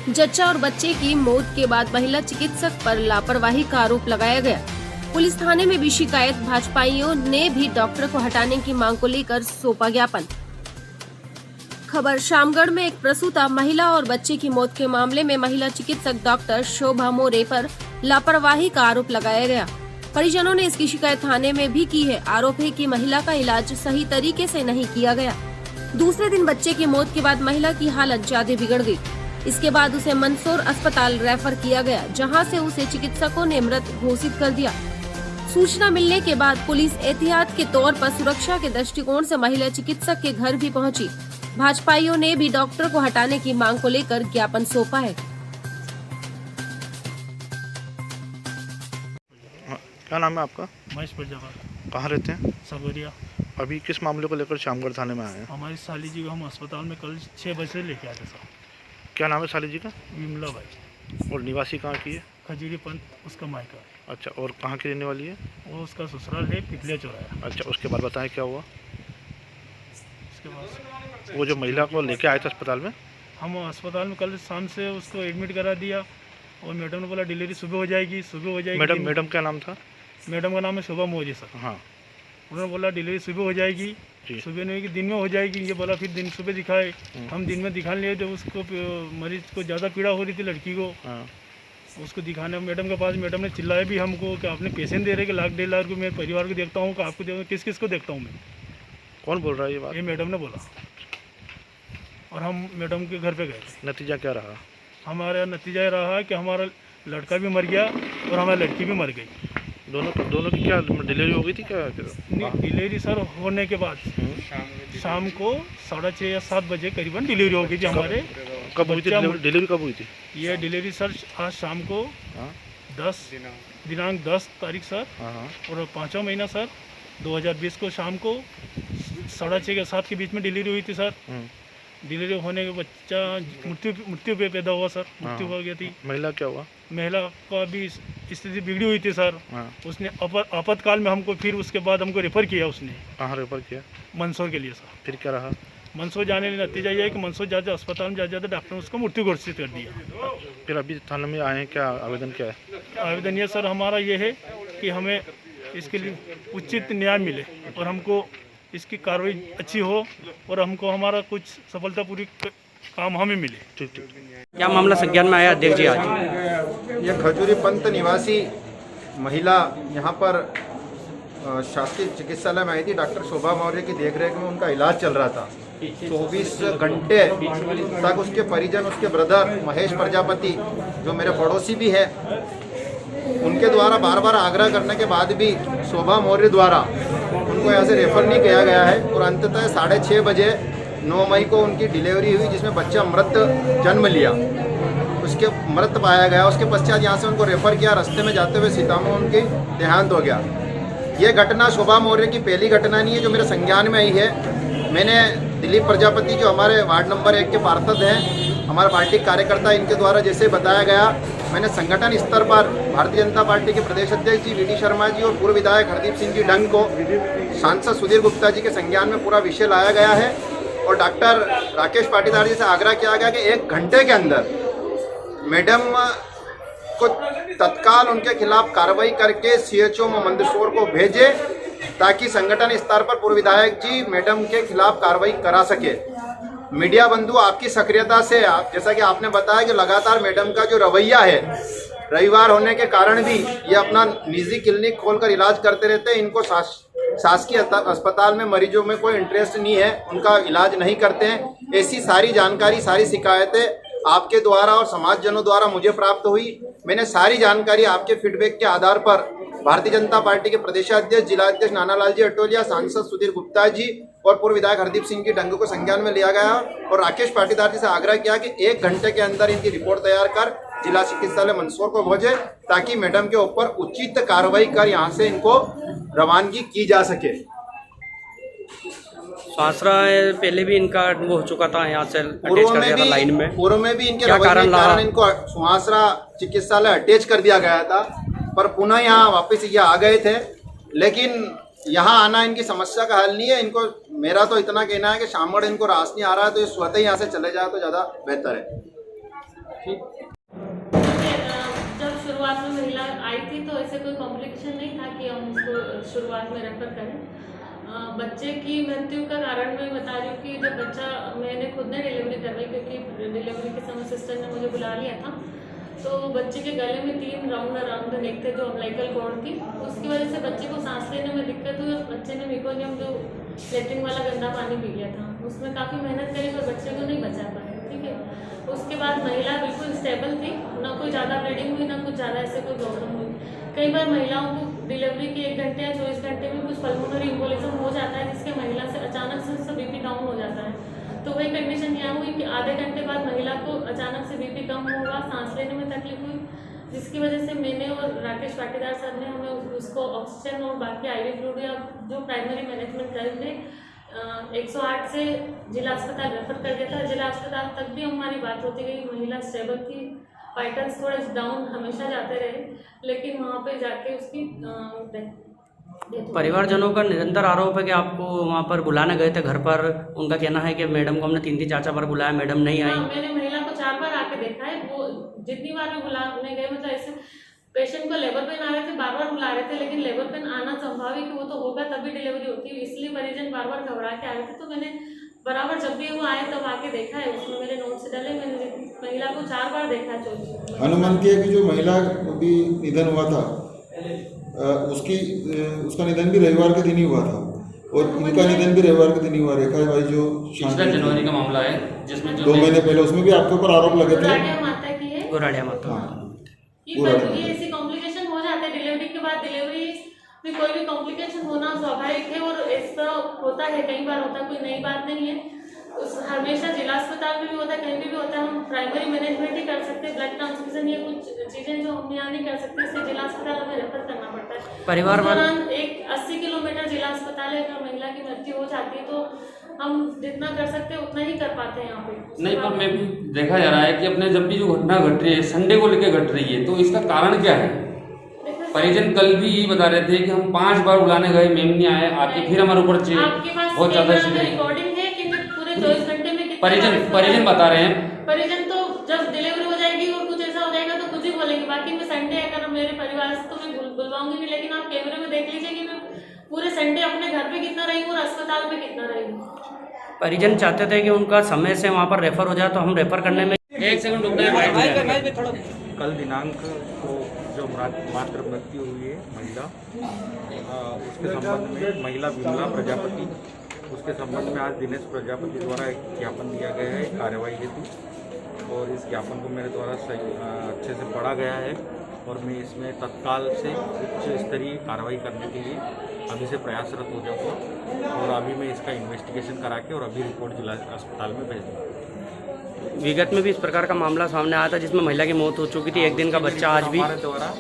जच्चा और बच्चे की मौत के बाद महिला चिकित्सक पर लापरवाही का आरोप लगाया गया। पुलिस थाने में भी शिकायत, भाजपाइयों ने भी डॉक्टर को हटाने की मांग को लेकर सौंपा ज्ञापन। खबर शामगढ़ में एक प्रसूता महिला और बच्चे की मौत के मामले में महिला चिकित्सक डॉक्टर शोभा मोरे पर लापरवाही का आरोप लगाया गया। परिजनों ने इसकी शिकायत थाने में भी की है। आरोप है कि महिला का इलाज सही तरीके से नहीं किया गया। दूसरे दिन बच्चे की मौत के बाद महिला की हालत ज्यादा बिगड़ गई। इसके बाद उसे मंदसौर अस्पताल रेफर किया गया, जहां से उसे चिकित्सकों ने मृत घोषित कर दिया। सूचना मिलने के बाद पुलिस एहतियात के तौर पर सुरक्षा के दृष्टिकोण से महिला चिकित्सक के घर भी पहुंची। भाजपाइयों ने भी डॉक्टर को हटाने की मांग को लेकर ज्ञापन सौंपा है। क्या नाम है आपका? महेश प्रजापति। कहाँ रहते हैं? सबरिया। अभी किस मामले को लेकर शामगढ़ थाने में आए हैं? हमारी साली जी को हम अस्पताल में कल 6 बजे लेके आए थे सर। क्या नाम है साली जी का? विमला भाई। और निवासी कहाँ की है? खजूरी पंत उसका मायका। अच्छा, और कहाँ की रहने वाली है? वो उसका ससुराल है पिपलिया चौराहा। अच्छा, उसके बाद बताएं क्या हुआ? उसके बाद वो जो महिला को लेके आए थे अस्पताल में, हम अस्पताल में कल शाम से उसको एडमिट करा दिया और मैडम ने बोला डिलीवरी सुबह हो जाएगी, सुबह हो जाएगी। मैडम क्या नाम था? मैडम का नाम है शोभा मोरे सर। हाँ, उन्होंने बोला डिलीवरी सुबह हो जाएगी, जी। सुबह नहीं कि दिन में हो जाएगी। ये बोला फिर दिन सुबह दिखाए, हम दिन में दिखा लिए। जब उसको मरीज को ज़्यादा पीड़ा हो रही थी लड़की को, हाँ, उसको दिखाने मैडम के पास, मैडम ने चिल्लाया भी हमको कि आपने पेशेंट दे रहे कि लाख 1.5 लाख रुपये मेरे परिवार को देखता हूँ कि आपको किस किस को देखता हूँ मैं। कौन बोल रहा है ये बात? ये मैडम ने बोला और हम मैडम के घर पे गए थे। नतीजा क्या रहा? हमारा नतीजा ये रहा कि हमारा लड़का भी मर गया और हमारी लड़की भी मर गई। दोनों की क्या डिलीवरी हो गई थी क्या? नहीं, डिलीवरी सर होने के बाद शाम को 6:30 या 7 बजे करीबन डिलीवरी हो गई थी हमारे। कब हुई थी डिलीवरी? कब हुई थी ये डिलीवरी सर आज शाम को? हाँ, दिनांक 10 तारीख सर। हाँ, हाँ। और 5वां महीना सर 2020 को शाम को 6:30 या 7 के बीच में डिलीवरी हुई थी सर। डिलीवरी होने के बच्चा मृत्यु पे पैदा हुआ सर। मृत्यु हो गई थी। महिला क्या हुआ? महिला का भी स्थिति बिगड़ी हुई थी सर। हाँ। उसने आपातकाल में हमको फिर उसके बाद हमको रेफ़र किया उसने। कहाँ रेफर किया? मंदसौर के लिए सर। फिर क्या रहा? मंदसौर जाने का नतीजा ये है कि मंदसौर जाते अस्पताल में जाते डॉक्टर ने उसको मृत्यु घोषित कर दिया। फिर अभी थाने में आए हैं, क्या आवेदन क्या है? आवेदन ये सर हमारा ये है कि हमें इसके लिए उचित न्याय मिले और हमको इसकी कार्रवाई अच्छी हो और हमको हमारा कुछ सफलतापूर्वक काम हमें मिले। ठीक। क्या मामला संज्ञान में आया अध्यक्ष जी आज? यह खजूरी पंत निवासी महिला यहाँ पर शासकीय चिकित्सालय में आई थी। डॉक्टर शोभा मौर्य की देखरेख में उनका इलाज चल रहा था। 24 घंटे तक उसके परिजन, उसके ब्रदर महेश प्रजापति जो मेरे पड़ोसी भी है, उनके द्वारा बार बार आग्रह करने के बाद भी शोभा मौर्य द्वारा उनको यहाँ से रेफर नहीं किया गया है। और अंततः 6:30 बजे 9 मई को उनकी डिलीवरी हुई, जिसमें बच्चा मृत जन्म लिया, उसके मृत पाया गया। उसके पश्चात यहाँ से उनको रेफर किया। रास्ते में जाते हुए सीतामऊ उनकी देहांत हो गया। ये घटना शोभा मौर्य की पहली घटना नहीं है जो मेरे संज्ञान में आई है। मैंने दिलीप प्रजापति जो हमारे वार्ड नंबर 1 के पार्षद हैं, हमारे पार्टी कार्यकर्ता, इनके द्वारा जैसे बताया गया, मैंने संगठन स्तर पर भारतीय जनता पार्टी के प्रदेश अध्यक्ष जी वीडी शर्मा जी और पूर्व विधायक हरदीप सिंह जी डंग को, सांसद सुधीर गुप्ता जी के संज्ञान में पूरा विषय लाया गया है। और डॉक्टर राकेश पाटीदार जी से आग्रह किया गया कि 1 घंटे के अंदर मैडम को तत्काल उनके खिलाफ कार्रवाई करके CHO मंदसौर को भेजे, ताकि संगठन स्तर पर पूर्व विधायक जी मैडम के खिलाफ कार्रवाई करा सके। मीडिया बंधु, आपकी सक्रियता से, जैसा कि आपने बताया कि लगातार मैडम का जो रवैया है, रविवार होने के कारण भी ये अपना निजी क्लिनिक खोलकर इलाज करते रहते हैं। इनको शासकीय अस्पताल में मरीजों में कोई इंटरेस्ट नहीं है, उनका इलाज नहीं करते हैं। ऐसी सारी जानकारी, सारी शिकायतें आपके द्वारा और समाजजनों द्वारा मुझे प्राप्त हुई। मैंने सारी जानकारी आपके फीडबैक के आधार पर भारतीय जनता पार्टी के प्रदेशाध्यक्ष, जिलाध्यक्ष नानालाल जी अटोलिया, सांसद सुधीर गुप्ता जी और पूर्व विधायक हरदीप सिंह जी डंग को संज्ञान में लिया गया और राकेश पाटीदार जी से आग्रह किया कि 1 घंटे के अंदर इनकी रिपोर्ट तैयार कर जिला चिकित्सालय मंदसौर को भेजे, ताकि मैडम के ऊपर उचित कार्रवाई कर यहाँ से इनको रवानगी की जा सके। स्वास्थ्य पहले भी इनका वो हो चुका था, यहाँ से अटैच कर दिया था लाइन में। पूर्व में भी इनके क्या कारण रहा? इनको सुहासरा चिकित्सालय अटैच कर दिया गया था, पर पुनः यहाँ वापस ये आ गए थे। लेकिन यहाँ आना इनकी समस्या का हल नहीं है। इनको, मेरा तो इतना कहना है कि शामगढ़ इनको रास नहीं आ रहा है, तो ये स्वतः यहाँ से चले जाए तो ज़्यादा बेहतर है। जब शुरुआत में महिला आई थी तो ऐसे कोई कॉम्प्लिकेशन नहीं था कि हम उसको शुरुआत में रेफर करें। बच्चे की मृत्यु का कारण मैं बता रही हूँ कि जब बच्चा मैंने खुद ने डिलीवरी करवाई, क्योंकि डिलीवरी के समय सिस्टर ने मुझे बुला लिया था, तो बच्चे के गले में 3 राउंड नेक थे जो अम्बिलिकल कॉर्ड थी, उसकी वजह से बच्चे को सांस लेने में दिक्कत हुई और बच्चे ने मेकोनियम जो लेटरिन वाला गंदा पानी पी लिया था, उसमें काफ़ी मेहनत करी पर बच्चे को नहीं बचा पाए। ठीक है, उसके बाद महिला बिल्कुल स्टेबल थी, ना कोई ज़्यादा ब्लीडिंग हुई, ना कुछ ज़्यादा ऐसे कोई प्रॉब्लम हुई। कई बार महिलाओं को डिलीवरी के 1 घंटे या 24 घंटे में कुछ पल्मोनरी एम्बोलिज्म हो जाता है, जिसके महिला से अचानक से उसका बीपी डाउन हो जाता है। तो वही कंडीशन यहाँ हुई कि आधे घंटे बाद महिला को अचानक से बीपी कम होगा, सांस लेने में तकलीफ हुई, जिसकी वजह से मैंने और राकेश पाटीदार सर ने हमें उसको ऑक्सीजन और बाकी IV फ्लूइड या जो प्राइमरी मैनेजमेंट करके 108 से जिला अस्पताल रेफर कर दिया था। जिला अस्पताल तक भी हमारी बात होती गई, महिला स्टेबल थी, वाइटल्स थोड़े डाउन हमेशा जाते रहे, लेकिन वहाँ पे जाके उसकी परिवारजनों का निरंतर आरोप है कि आपको वहाँ पर बुलाने गए थे घर पर, उनका कहना है कि मैडम को हमने 3-3 4-4 बार बुलाया, मैडम नहीं आई। मैंने महिला को 4 बार आके देखा है, वो जितनी बार भी बुलाने गए, मतलब ऐसे पेशेंट को लेबर पेन आ रहे थे, बार बार बुला रहे थे, लेकिन लेबर पेन आना संभावित कि वो तो होगा तभी डिलीवरी होती है, इसलिए परिजन बार बार घबरा के आ रहे थे। तो मैंने बराबर जब भी वो आए तब आके देखा है, उसमें मेरे नोट से डले, मैंने महिला को 4 बार देखा है। 24 अनुमान किया कि जो महिला अभी निधन हुआ था उसका निधन भी रविवार के दिन ही हुआ था और इनका निधन भी रविवार के दिन ही हुआ। रेखा भाई जो 4 जनवरी का मामला है जिसमें 2 महीने पहले, उसमें भी आपके ऊपर आरोप लगे थे। माता की है, गुराड़िया माता। ये ऐसी कॉम्प्लिकेशन हो जाते हैं डिलीवरी के बाद। डिलीवरी में कोई भी कॉम्प्लिकेशन होना स्वाभाविक है और ऐसा होता है, कई बार होता है, कोई नई बात नहीं है। हमेशा जिला अस्पताल में भी होता है, कहीं भी होता है। हम प्राइमरी मैनेजमेंट ही कर सकते हैं, ब्लड ट्रांसफ्यूजन, ये कुछ चीज़ें जो हम यहाँ नहीं कर सकते, इसलिए जिला अस्पताल हमें रेफर करना पड़ता है। परिवार दौरान एक 80 किलोमीटर जिला अस्पताल है, अगर महिला की मृत्यु हो जाती है तो हम जितना कर सकते हैं उतना ही कर पाते हैं यहाँ पे। नहीं, पर मैं भी देखा जा रहा है कि अपने जब भी जो घटना घट रही है संडे को लेकर घट रही है, तो इसका कारण क्या है? परिजन कल भी यही बता रहे थे कि हम 5 बार बुलाने गए, मैम नहीं आए, आके फिर हमारे ऊपर बहुत ज्यादा रिकॉर्डिंग है कि पूरे 24 घंटे में परिजन बता रहे हैं। परिजन तो जब डिलीवरी हो जाएगी और कुछ ऐसा हो जाएगा तो कुछ ही बोलेंगे। बाकी मैं संडे अगर मेरे परिवार से तो मैं बुलवाऊंगी भी, लेकिन आप कैमरे में देख लीजिए कि मैं पूरे संडे अपने घर पे कितना रही हूँ और अस्पताल में कितना रही हूँ। परिजन चाहते थे कि उनका समय से वहाँ पर रेफर हो जाए, तो हम रेफर करने में 1 सेकंड रुक जाए। कल दिनांक को जो मातृ मृत्यु हुई है महिला, उसके संबंध में महिला विमला प्रजापति, उसके संबंध में आज दिनेश प्रजापति द्वारा एक ज्ञापन दिया गया है कार्यवाही हेतु, और इस ज्ञापन को मेरे द्वारा अच्छे से पढ़ा गया है और मैं इसमें तत्काल से उच्च स्तरीय कार्रवाई करने के लिए अभी से प्रयासरत हो जाऊँगा और अभी मैं इसका इन्वेस्टिगेशन करा के और अभी रिपोर्ट जिला अस्पताल में भेज दूँगा। विगत में भी इस प्रकार का मामला सामने आया था जिसमें महिला की मौत हो चुकी थी, 1 दिन का बच्चा आज भी हमारे द्वारा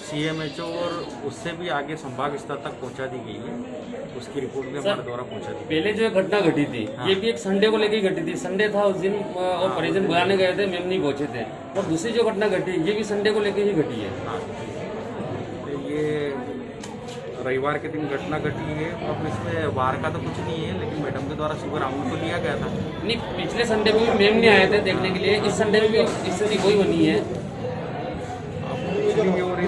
CMHO और उससे भी आगे संभाग स्तर तक पहुंचा दी गई है, उसकी रिपोर्ट भी हमारे द्वारा पहुंचा दी गई। पहले जो घटना घटी थी ये भी एक संडे को लेकर घटी थी, संडे था उस दिन और परिजन बुलाने गए थे, मैम नहीं पहुंचे थे। और दूसरी जो घटना घटी ये भी संडे को लेकर ही घटी है। हाँ, ये रविवार के दिन घटना घटी है। अब इसमें वार का तो कुछ नहीं है, लेकिन मैडम के द्वारा सुबह राउंड तो लिया गया था। नहीं, पिछले संडे में भी मैम नहीं आए थे देखने के लिए, इस संडे में भी स्थिति वही बनी है। और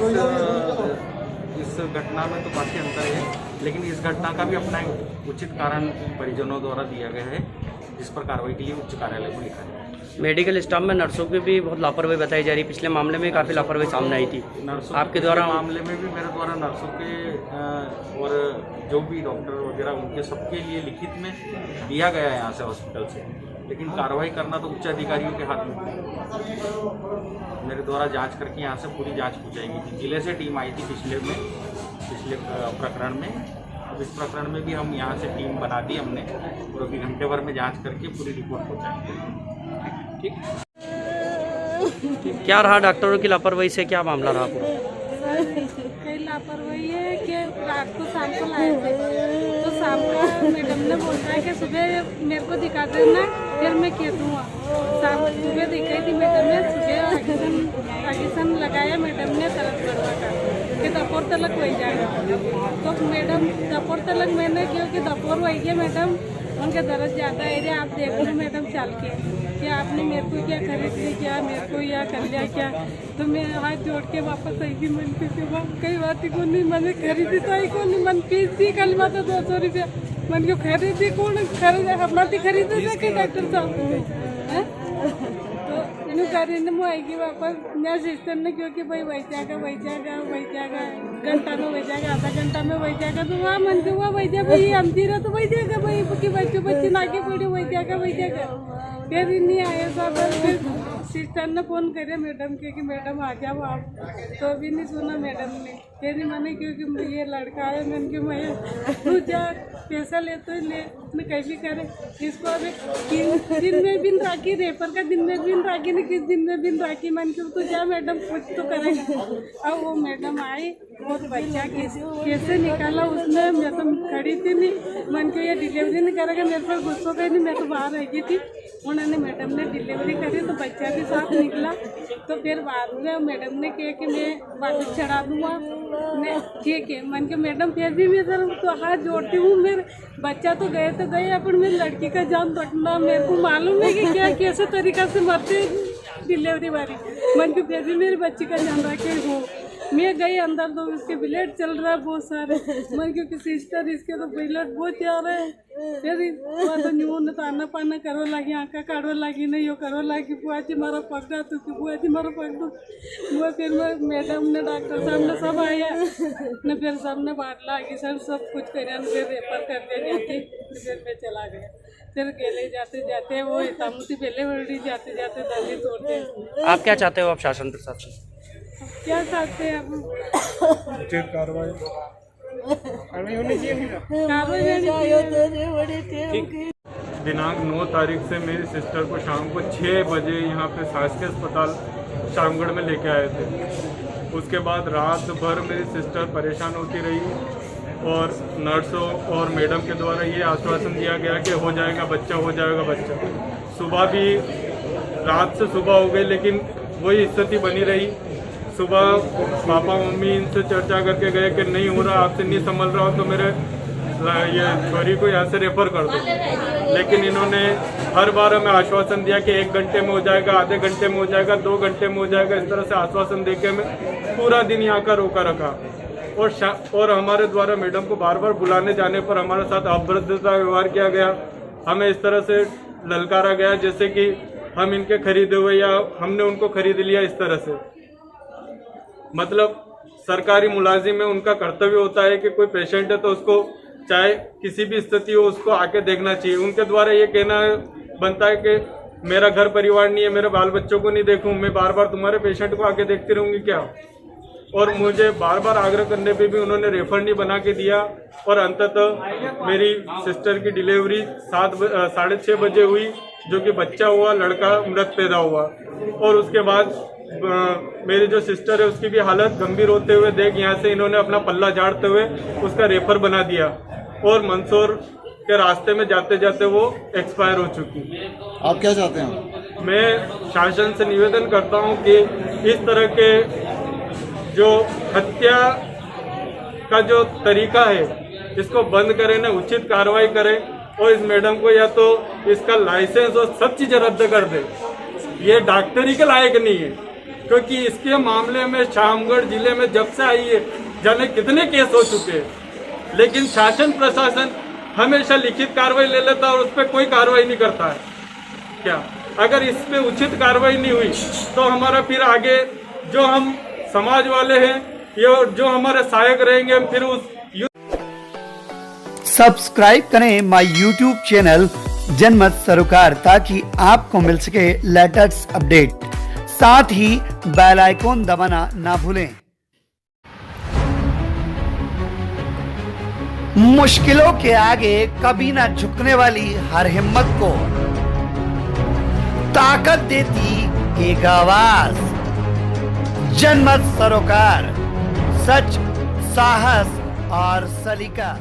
इस घटना में तो काफ़ी अंतर है, लेकिन इस घटना का भी अपना एक उचित कारण परिजनों द्वारा दिया गया है, जिस पर कार्रवाई के लिए उच्च कार्यालय को लिखा है। मेडिकल स्टाफ में नर्सों की भी बहुत लापरवाही बताई जा रही है, पिछले मामले में काफ़ी लापरवाही सामने आई थी। नर्सों आपके द्वारा मामले में भी मेरे द्वारा नर्सों के और जो भी डॉक्टर वगैरह उनके सबके लिए लिखित में दिया गया है यहाँ से हॉस्पिटल से, लेकिन कार्रवाई करना तो उच्च अधिकारियों के हाथ में। मेरे द्वारा जांच करके यहाँ से पूरी जांच हो जाएगी। जिले से टीम आई थी पिछले प्रकरण में, अब इस प्रकरण में भी हम यहाँ से टीम बना दी हमने और अभी घंटे भर में जांच करके पूरी रिपोर्ट पहुँचाएंगे। ठीक, क्या रहा डॉक्टरों की लापरवाही से, क्या मामला रहा पूरा? कई लापरवाही है कि रात को शाम को लाए थे, तो शाम को मैडम ने बोला है कि सुबह मेरे को दिखा देना, फिर मैं कह दूँगा। शाम सुबह दिखाई थी मैडम ने, सुबह ऑक्सीजन लगाया मैडम ने तरफ करवा का कि दोपहर तक वही जाएगा। तो मैडम दोपहर तक मैंने क्योंकि दोपहर वही है मैडम, उनके दर्द ज़्यादा है, आप देख लो मैडम चल के। कि आपने मेरे को क्या खरीद लिया, क्या मेरे को या कर लिया क्या। तो मैं हाथ जोड़ के वापस आई थी। मन कई बात को नहीं मैंने खरीदी तो को नहीं मन फीस दी कल माता 200 रुपया मन को खरीदी कौन हमारी खरीदे थे कि डॉक्टर साहब तो इन्हों करीने मैं आएगी वापस मेरे सिस्टर ने क्योंकि भाई वही जाएगा घंटा में वही जाएगा आधा घंटा में वही जाएगा तो वहाँ मन के वहाँ वही जाए भाई हम रहा तो वही जाएगा भाई कि बच्चे नाके पड़े वही जाएगा फिर नहीं आए सब। फिर सिस्टर ने फ़ोन करे मैडम के कि मैडम आ जाओ आप, तो अभी नहीं सुना मैडम ने। फिर मैंने क्योंकि ये लड़का है मैंने कि मैं तू जा पैसा ले तो ले मैं कैसे करे इसको। अभी 3 दिन में बिन राखी रेपर का दिन में बिन राखी ने किस दिन में बिन राखी मन के तो जा मैडम कुछ तो करेगा। अब वो मैडम आई वो बच्चा कैसे निकाला उसने, मैं तो खड़ी थी नहीं मन के ये डिलीवरी नहीं करेगा मेरे पर गुस्सा का नहीं, मैं तो बाहर रह गई थी। उन्होंने मैडम ने डिलीवरी करी तो बच्चा भी साथ निकला। तो फिर बाद में मैडम ने कहा कि मैं वापस चढ़ा दूँगा। ठीक है मन के मैडम फिर भी मैं तो हाथ जोड़ती हूँ। मेरे बच्चा तो गए अपन मेरी लड़की का जान रखना मेरे को मालूम है कि क्या कैसे तरीका से मरते डिलीवरी वाली मन के फिर भी मेरे बच्चे का जान रखे हो। मैं गई अंदर तो उसके ब्लड चल रहा है बहुत सारे मन क्योंकि सिस्टर इसके तो ब्लड बहुत जा रहा है। फिर तो न्यू ने तो आना पाना करो लगी आँखा काढ़ो लगी नहीं यो करो लगी बुआ जी मारा पकड़ा तो कि बुआ जी मारा पकड़ो वो। फिर मैडम ने डॉक्टर साहब ने सब आया न फिर सब ने बात लागी सर सब कुछ कर फिर रेफर कर दिया जाके फिर मैं चला गया। फिर गेले जाते जाते वो इतामुती पहले वर्डी जाते जाते दादी तोड़ते। आप क्या चाहते हो आप शासन प्रशासन क्या चाहते हैं उचित कार्रवाई होनी चाहिए। दिनांक 9 तारीख से मेरी सिस्टर को शाम को 6 बजे यहाँ पे शासकीय अस्पताल शामगढ़ में लेके आए थे। उसके बाद रात भर मेरी सिस्टर परेशान होती रही और नर्सों और मैडम के द्वारा ये आश्वासन दिया गया कि हो जाएगा बच्चा। सुबह भी रात से सुबह हो गई लेकिन वही स्थिति बनी रही। सुबह पापा मम्मी इनसे चर्चा करके गए कि नहीं हो रहा आपसे नहीं संभल रहा हो तो मेरे ये छोरी को यहाँ से रेफर कर दो। लेकिन इन्होंने हर बार हमें आश्वासन दिया कि 1 घंटे में हो जाएगा, आधे घंटे में हो जाएगा, 2 घंटे में हो जाएगा। इस तरह से आश्वासन देके हमें पूरा दिन यहाँ का रोका रखा और हमारे द्वारा मैडम को बार बार बुलाने जाने पर हमारे साथ अभद्रता व्यवहार किया गया। हमें इस तरह से ललकारा गया जैसे कि हम इनके खरीदे हुए या हमने उनको खरीद लिया। इस तरह से मतलब सरकारी मुलाजिम में उनका कर्तव्य होता है कि कोई पेशेंट है तो उसको चाहे किसी भी स्थिति हो उसको आके देखना चाहिए। उनके द्वारा ये कहना बनता है कि मेरा घर परिवार नहीं है, मेरे बाल बच्चों को नहीं देखूं, मैं बार बार तुम्हारे पेशेंट को आके देखती रहूंगी क्या। और मुझे बार बार आग्रह करने पे भी उन्होंने रेफर नहीं बना के दिया और अंततः मेरी सिस्टर की डिलीवरी 6:30 बजे हुई जो कि बच्चा हुआ, लड़का मृत पैदा हुआ। और उसके बाद मेरी जो सिस्टर है उसकी भी हालत गंभीर होते हुए देख यहाँ से इन्होंने अपना पल्ला झाड़ते हुए उसका रेफर बना दिया और मंदसौर के रास्ते में जाते जाते वो एक्सपायर हो चुकी। आप क्या चाहते हैं? मैं शासन से निवेदन करता हूँ कि इस तरह के जो हत्या का जो तरीका है इसको बंद करें, न उचित कार्रवाई करें और इस मैडम को या तो इसका लाइसेंस और सब चीज़ें रद्द कर दे। ये डॉक्टरी के लायक नहीं है क्योंकि इसके मामले में शामगढ़ जिले में जब से आई है जाने कितने केस हो चुके हैं, लेकिन शासन प्रशासन हमेशा लिखित कार्रवाई ले लेता है और उस पर कोई कार्रवाई नहीं करता है। क्या अगर इस पे उचित कार्रवाई नहीं हुई तो हमारा फिर आगे जो हम समाज वाले हैं ये जो हमारे सहायक रहेंगे हम फिर उस सब्सक्राइब करें माय यूट्यूब चैनल जनमत सरोकार ताकि आपको मिल सके लेटेस्ट अपडेट। साथ ही बेल आइकॉन दबाना ना भूलें। मुश्किलों के आगे कभी ना झुकने वाली हर हिम्मत को ताकत देती एक आवाज, जनमत सरोकार, सच, साहस और सलीका।